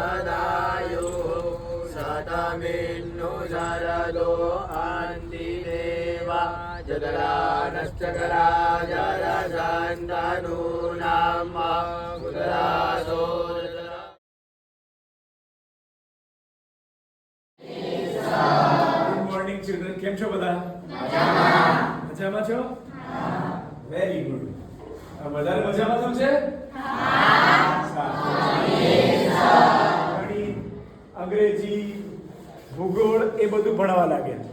सदायुः शतमिन्नु शरदो अन्तिदेवा जगदानश्चकरा जरसन्तनूनां मुदरासो. Good morning children. કેમ છો બધા? મજામાં છો? Very good. વધારે મજામાં છો છે? ગણિત, અંગ્રેજી, ભૂગોળ એ બધું ભણવા લાગ્યા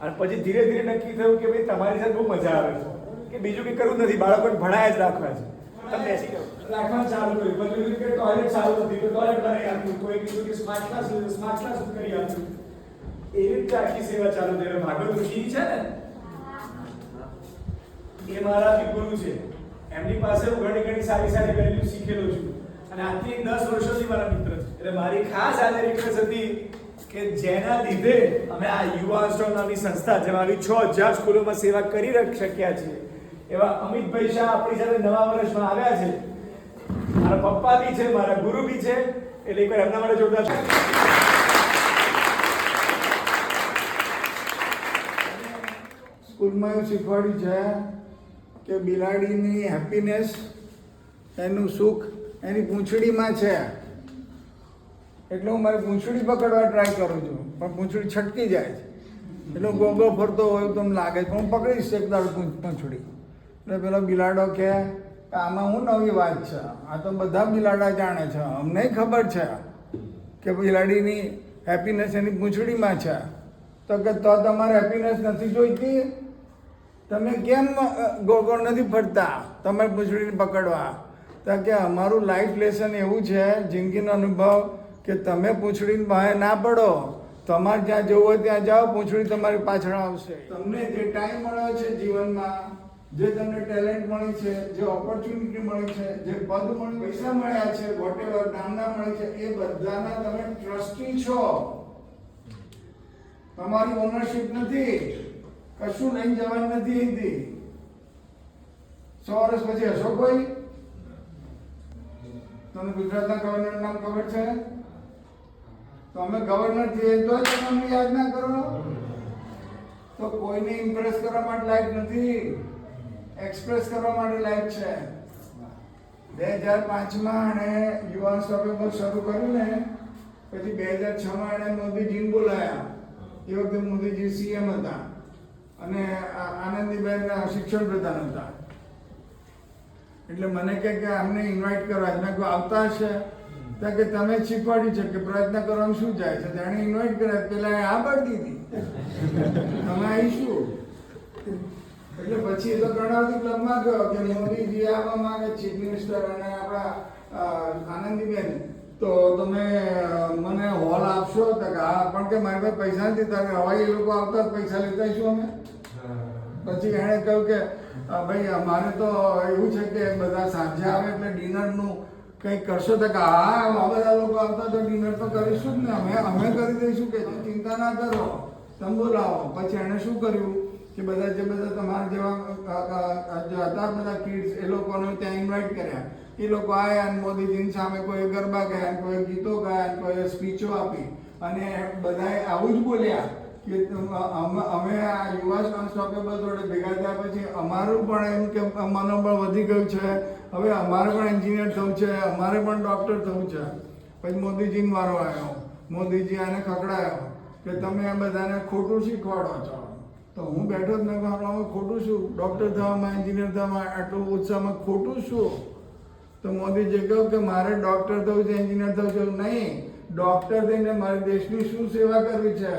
અને પછી ધીરે ધીરે નક્કી થયું કે ભાઈ તમારી સાથે બહુ મજા આવે છે કે બીજું કંઈ કરવું નથી, બાળકોને ભણાયા જ રાખવા છે. તમે બેસી જાઓ. રાખવાનું ચાલુ કર્યું. બધું કીધું કે ટોયલેટ ચાલુ નથી તો ટોયલેટ બનાવી આપ્યું. કોઈ કીધું કે સ્માર્ટ ક્લાસ કરી આપ્યું. એવી રીતે આખી સેવા ચાલુ થઈ. ભાગવત ઋષિ છે ને, એ મારા ગુરુ છે. એમની પાસે હું ઘણી સારી વેલ્યુ શીખેલો છું અને આજથી 10 વર્ષોથી મારા મિત્ર છે. એટલે મારી ખાસ આજે રિક્વેસ્ટ હતી કે જેના લીધે અમે આ યુવા આશ્રમ નામની સંસ્થા જેમાં આવી 6000 સ્કૂલોમાં સેવા કરી શક્યા છીએ એવા અમિતભાઈ શાહ આપણી સાથે નવા વર્ષમાં આવ્યા છે. મારા પપ્પા બી છે, મારા ગુરુ બી છે. એટલે એકવાર એમના માટે જોરદાર સ્કૂલમાં એવું શીખવાડ્યું છે કે બિલાડીની હેપીનેસ, એનું સુખ એની પૂંછડીમાં છે. એટલે હું મારી પૂંછડી પકડવા ટ્રાય કરું છું પણ પૂંછડી છટકી જાય છે. એટલે હું ગોગો ફરતો હોય તો લાગે છે પણ હું પકડીશ એક દાડો પૂંછડી. એટલે પેલો બિલાડો કે આમાં હું નવી વાત છે, આ તો બધા બિલાડા જાણે છે, અમને ખબર છે કે બિલાડીની હેપીનેસ એની પૂંછડીમાં છે. તો કે તો તમારે હેપીનેસ નથી જોઈતી? તમે કેમ ગોળ નથી ફરતા તમારે પૂંછડીને પકડવા? તો કે અમારું લાઈફ લેસન એવું છે, જિંદગીનો અનુભવ, કે તમે પૂંછડીને બહાર ના પડો. તમારે જ્યાં જવું હોય ત્યાં જાઓ, પૂંછડી તમારી પાછળ આવશે. તમને જે ટાઈમ મળ્યો છે જીવનમાં, જે તમને ટેલેન્ટ મળી છે, જે ઓપોર્ચ્યુનિટી મળી છે, જે પદ મળી, પૈસા મળ્યા છે, વોટેવર નામના મળી છે, એ બધાના તમે ટ્રસ્ટી છો. તમારી ઓનરશિપ નથી, કશું લઈને જવાનું નથી. અહીંથી 100 વર્ષ પછી હશો કોઈ? તમને ગુજરાતના ગવર્નર નામ ખબર છે? તો અમે ગવર્નર થઈએ તો જ તમને યાદ ના કરો. તો કોઈને ઇમ્પ્રેસ કરવા માટે લાયક નથી, એક્સપ્રેસ કરવા માટે લાયક છે. 2005માં એણે યુવાન સભા શરૂ કર્યું ને, પછી 2006માં એણે મોદીજીને બોલાયા. એ વખતે મોદીજી સીએમ હતા અને આનંદીબેન શિક્ષણ પ્રધાન હતા. એટલે મને કહે કે અમને ઇન્વાઇટ કરવા. મેં કોઈ આવતા હશે તો કે તમે જ શીખવાડ્યું છે કે પ્રયત્ન કરવાનું શું જાય છે. તેણે ઇન્વાઇટ કર્યા, પેલા આ પાડી દીધી તમે આવીશું. એટલે પછી એ તો કર્ણાવતી ક્લબમાં ગયો કે મોદીજી આવવા માંગે ચીફ મિનિસ્ટર અને આપણા આનંદીબેન, તો તમે મને હોલ આપશો? તો કે હા, પણ કે મારી પાસે પૈસા નથી. તારે હવાઈ એ લોકો આવતા પૈસા લેતા શું અમે? પછી એણે કહ્યું કે ભાઈ અમારે તો એવું છે કે બધા સાંજે આવે એટલે ડિનરનું કંઈક કરશો? તો કે હા, આ બધા લોકો આવતા તો ડિનર તો કરીશું જ ને, અમે કરી દઈશું. કે ચિંતા ના કરો, તમે બોલાવો. પછી એણે શું કર્યું કે બધા તમારા જેવા હતા બધા કિડ્સ, એ લોકોને ત્યાં ઇન્વાઇટ કર્યા. એ લોકો આવ્યા અને મોદીજીની સામે કોઈ ગરબા ગાયા, કોઈ ગીતો ગાયા, કોઈ સ્પીચો આપી અને બધાએ આવું જ બોલ્યા કે અમે આ યુવા અનસ્ટોપેબલ જોડે ભેગા થયા પછી અમારું પણ એમ કે મનોબળ વધી ગયું છે. હવે અમારે પણ એન્જિનિયર થવું છે, અમારે પણ ડૉક્ટર થવું છે. પછી મોદીજીનો વારો આવ્યો. મોદીજી આને ખકડાયો કે તમે આ બધાને ખોટું શીખવાડો છો. તો હું બેઠો જ મેં કહ્યું ખોટું શું? ડૉક્ટર થવામાં, એન્જિનિયર થવામાં આટલું ઉત્સાહમાં ખોટું શું? તો મોદીજીએ કહ્યું કે મારે ડૉક્ટર થવું છે, એન્જિનિયર થવું છે. નહીં, ડૉક્ટર થઈને મારે દેશની શું સેવા કરવી છે,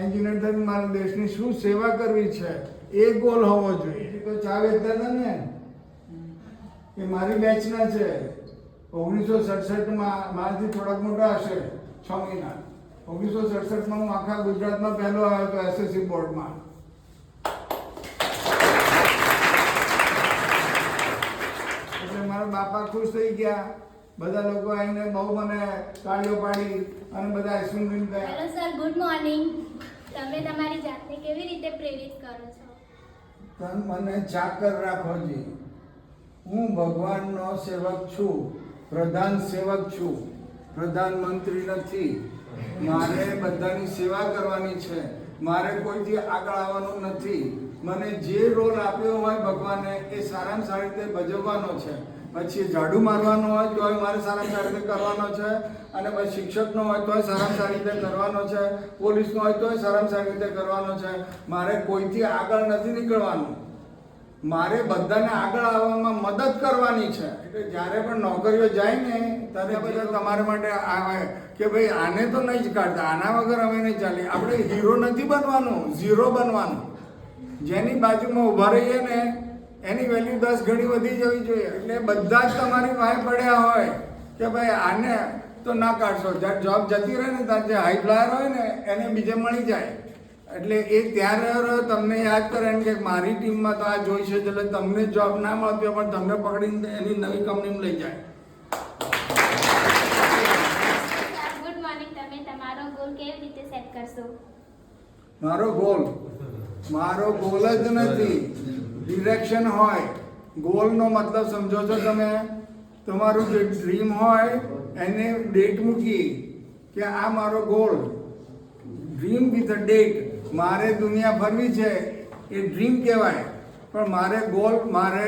એન્જિનિયર થઈને મારે દેશની શું સેવા કરવી છે, એ ગોલ હોવો જોઈએ. તો ચા વેચતા હતા ને, એ મારી બેચના છે. 1967માં મારાથી થોડાક મોટા હશે, 6 મહિના. 1967માં હું આખા ગુજરાતમાં પહેલો આવ્યો હતો એસએસસી બોર્ડમાં. એટલે મારા બાપા ખુશ થઈ ગયા. બધા લોકો આવીને બહુ મને તાળીઓ પાડી અને બધા આઈસ્ક્રીમ લઈને ગયા. Hello sir, good morning. તમે તમારી જાતને કેવી રીતે પ્રેરિત કરો છો? તન મને ચાકર રાખો જી. હું ભગવાનનો સેવક છું, પ્રધાન સેવક છું. પ્રધાનમંત્રી નથી. મારે બધાની સેવા કરવાની છે. મારે કોઈથી આગળ આવવાનું નથી. મને જે રોલ આપ્યો હોય ભગવાને એ સારામાં સારી રીતે ભજવવાનો છે. પછી ઝાડુ મારવાનો હોય તોય મારે સારામાં સારી રીતે કરવાનો છે, અને પછી શિક્ષકનો હોય તોય સારામાં સારી રીતે કરવાનો છે, પોલીસનો હોય તોય સારામાં સારી રીતે કરવાનો છે. મારે કોઈથી આગળ નથી નીકળવાનું. મારે બધાને આગળ આવવામાં મદદ કરવાની છે. એટલે જ્યારે પણ નોકરીઓ જાય ને ત્યારે બધા તમારા માટે આવે કે ભાઈ આને તો નહીં જ કાઢતા, આના વગર અમે નહીં ચાલીએ. આપણે હીરો નથી બનવાનું, ઝીરો બનવાનું. જેની બાજુમાં ઊભા રહીએ ને એની વેલ્યુ 10 ગણી વધી જવી જોઈએ. એટલે બધા જ તમારી વાય પડ્યા હોય કે ભાઈ આને તો ના કાઢશો. જ્યારે જોબ જતી રહે ને ત્યારે જે હાઈ ફ્લાયર હોય ને એને બીજે મળી જાય. એટલે એ ત્યાં રહ્યો તમને યાદ કરે એમ કે મારી ટીમમાં તો આ જોઈ છે, એટલે તમને જોબ ના મળતી હોય પણ તમને પકડીને એની નવી કંપનીમાં લઈ જાય. Good morning. તમે તમારો ગોલ કેવી રીતે સેટ કરશો? મારો ગોલ જ નથી, ડિરેક્શન હોય. ગોલનો મતલબ સમજો છો તમે? તમારું જે ડ્રીમ હોય એને ડેટ મૂકી કે આ મારો goal, dream with a date. મારે દુનિયા ફરવી છે એ ડ્રીમ કહેવાય, પણ મારે ગોલ, મારે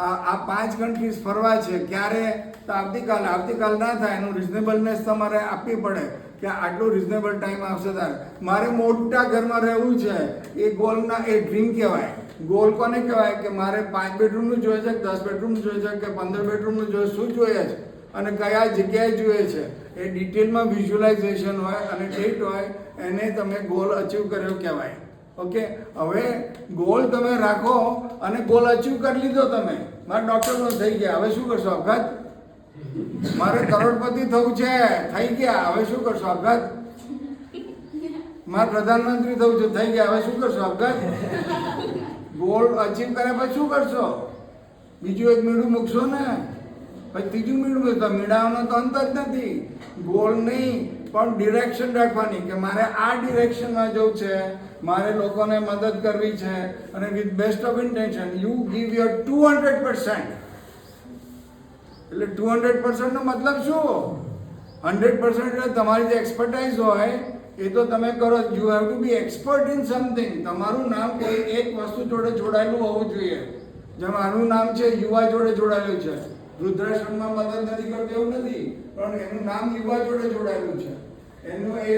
આ 5 કન્ટ્રીઝ ફરવા છે. ક્યારે? તો આવતીકાલ ના થાય એનું રિઝનેબલનેસ તમારે આપવી પડે કે આટલો રિઝનેબલ ટાઈમ આવશે ત્યારે. મારે મોટા ઘરમાં રહેવું છે, એ ગોલના એ ડ્રીમ કહેવાય. ગોલ કોને કહેવાય? કે મારે 5 બેડરૂમનું જોઈએ છે, 10 બેડરૂમનું જોઈએ છે કે 15 બેડરૂમનું જોઈએ, શું જોઈએ છે અને કયા જગ્યાએ જોઈએ છે, એ ડિટેલમાં વિઝ્યુલાઇઝેશન હોય અને ડેટ હોય. એને તમે ગોલ અચીવ કર્યો કહેવાય. ઓકે, હવે ગોલ તમે રાખો અને ગોલ અચીવ કરી લીધો તમે. મારા ડૉક્ટરનો થઈ ગયા, હવે શું કરશો? આપઘાત. મારે કરોડપતિ થવું છે, થઈ ગયા, હવે શું કરશો? આપઘાત. મારે પ્રધાનમંત્રી થવું છે, થઈ ગયા, હવે શું કરશો? આપઘાત. ગોલ અચીવ કર્યા પછી શું કરશો? બીજું એક મીંડું મૂકશો ને, પછી ત્રીજું મીંડું મૂકશો. મીંડાવાનો તો અંત જ નથી. ગોલ નહીં પણ ડિરેક્શન રાખવાની કે મારે આ ડિરેક્શનમાં જવું છે, મારે લોકોને મદદ કરવી છે, અને with best of intention you give your 200%. એટલે 200% નો મતલબ શું? 100% એટલે તમારી જે એક્સપર્ટાઇઝ હોય એ તો તમે કરો. You have to be expert in something. તમારું નામ કોઈ એક વસ્તુ જોડે જોડાયેલું હોવું જોઈએ. જેમ મારું નામ છે યુવા જોડે જોડાયેલું છે. વૃદ્ધાશ્રમમાં મદદ નથી કરતું એવું નથી, પણ એનું નામ યુવા જોડે જોડાયેલું છે. એનું એ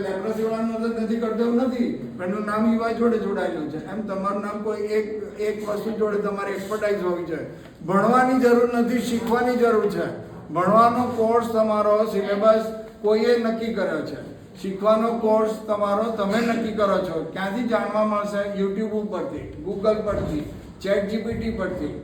લેપ્રોસીવાળાનું મદદ નથી કરતું એવું નથી, પણ એનું નામ યુવા જોડે જોડાયેલું છે. એમ તમારું નામ કોઈ એક વસ્તુ જોડે તમારી એક્સપર્ટાઇઝ હોવી જોઈએ. ભણવાની જરૂર નથી, શીખવાની જરૂર છે. ભણવાનો કોર્સ તમારો સિલેબસ કોઈએ નક્કી કર્યો છે. શીખવાનો કોર્સ તમારો તમે નક્કી કરો છો. ક્યાંથી જાણવા મળશે? યુટ્યુબ ઉપરથી, ગૂગલ પરથી, ChatGPT પરથી.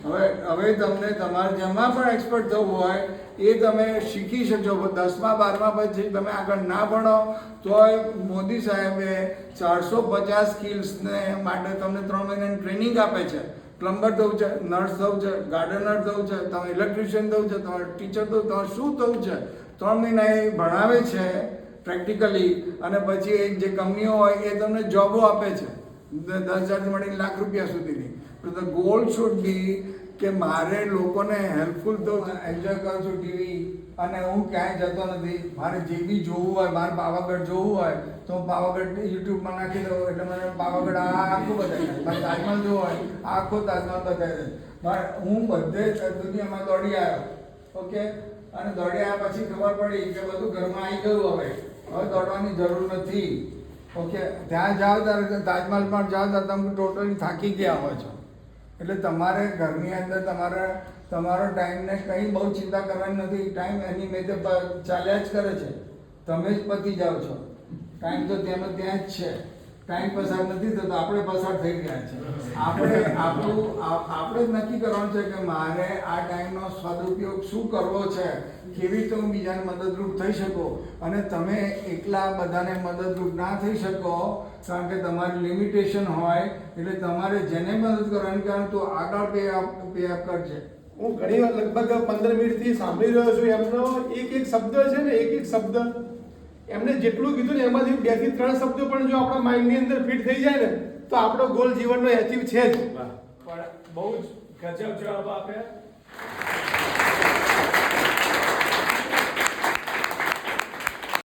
હવે તમને તમારે જેમાં પણ એક્સપર્ટ થવું હોય એ તમે શીખી શકશો. 10મા 12મા પછી તમે આગળ ના ભણો તોય મોદી સાહેબે 450 સ્કિલ્સને માટે તમને 3 મહિનાની ટ્રેનિંગ આપે છે. પ્લમ્બર થવું છે, નર્સ થવું છે, ગાર્ડનર થવું છે, તમે ઇલેક્ટ્રિશિયન થવું છે, તમારે ટીચર થવું, તમારે શું થવું છે, 3 મહિના એ ભણાવે છે પ્રેક્ટિકલી. અને પછી એ જે કંપનીઓ હોય એ તમને જોબો આપે છે 10,000થી મળીને લાખ રૂપિયા સુધીની. તો ધ ગોલ શુડ બી કે મારે લોકોને હેલ્પફુલ થવું. એન્જોય કરું છું ટીવી, અને હું ક્યાંય જતો નથી. મારે જે બી જોવું હોય, મારે પાવાગઢ જોવું હોય તો હું પાવાગઢ યુટ્યુબમાં નાખી દઉં, એટલે મને પાવાગઢ આખું બતાવી દે. મારે તાજમહલ જોવું હોય આખો તાજમહલ બતાવી દે. મારે હું બધે દુનિયામાં દોડી આવ્યો. ઓકે, અને દોડી આવ્યા પછી ખબર પડી કે બધું ઘરમાં આવી ગયું. હવે દોડવાની જરૂર નથી. ઓકે, ત્યાં જાઓ ત્યારે તાજમહલ પણ જાઓ ત્યારે તમે ટોટલી થાકી ગયા હોય છો. એટલે તમારે ઘરની અંદર તમારો ટાઈમને કંઈ બહુ ચિંતા કરવાની નથી. ટાઈમ એની મેં ચાલ્યા જ કરે છે. તમે જ પતી જાઓ છો. ટાઈમ તો ત્યાંનો ત્યાં જ છે. ટાઈમ પસાર નથી થતો, આપણે પસાર થઈ ગયા છે. આપણે જ નક્કી કરવાનું છે કે મારે આ ટાઈમનો સદુપયોગ શું કરવો છે, કેવી રીતે હું બીજાને મદદરૂપ થઈ શકું. અને તમે એકલા બધાને મદદરૂપ ના થઈ શકો, કારણ કે તમારી લિમિટેશન હોય. એટલે તમારે જેને મદદ કરવાની કારણ તો આગળ પે અપ કરજે. હું ઘણી વાર લગભગ 15 મિનિટથી સાંભળી રહ્યો છું. એમનો એક શબ્દ છે ને, એક શબ્દ એમને જેટલું કીધું ને એમાંથી 2 થી 3 શબ્દો પણ જો આપણા માઇન્ડની અંદર ફિટ થઈ જાય ને તો આપણો ગોલ જીવનનો એચીવ છે જ. પણ બહુ જ ગજબ જવાબ આપ્યા.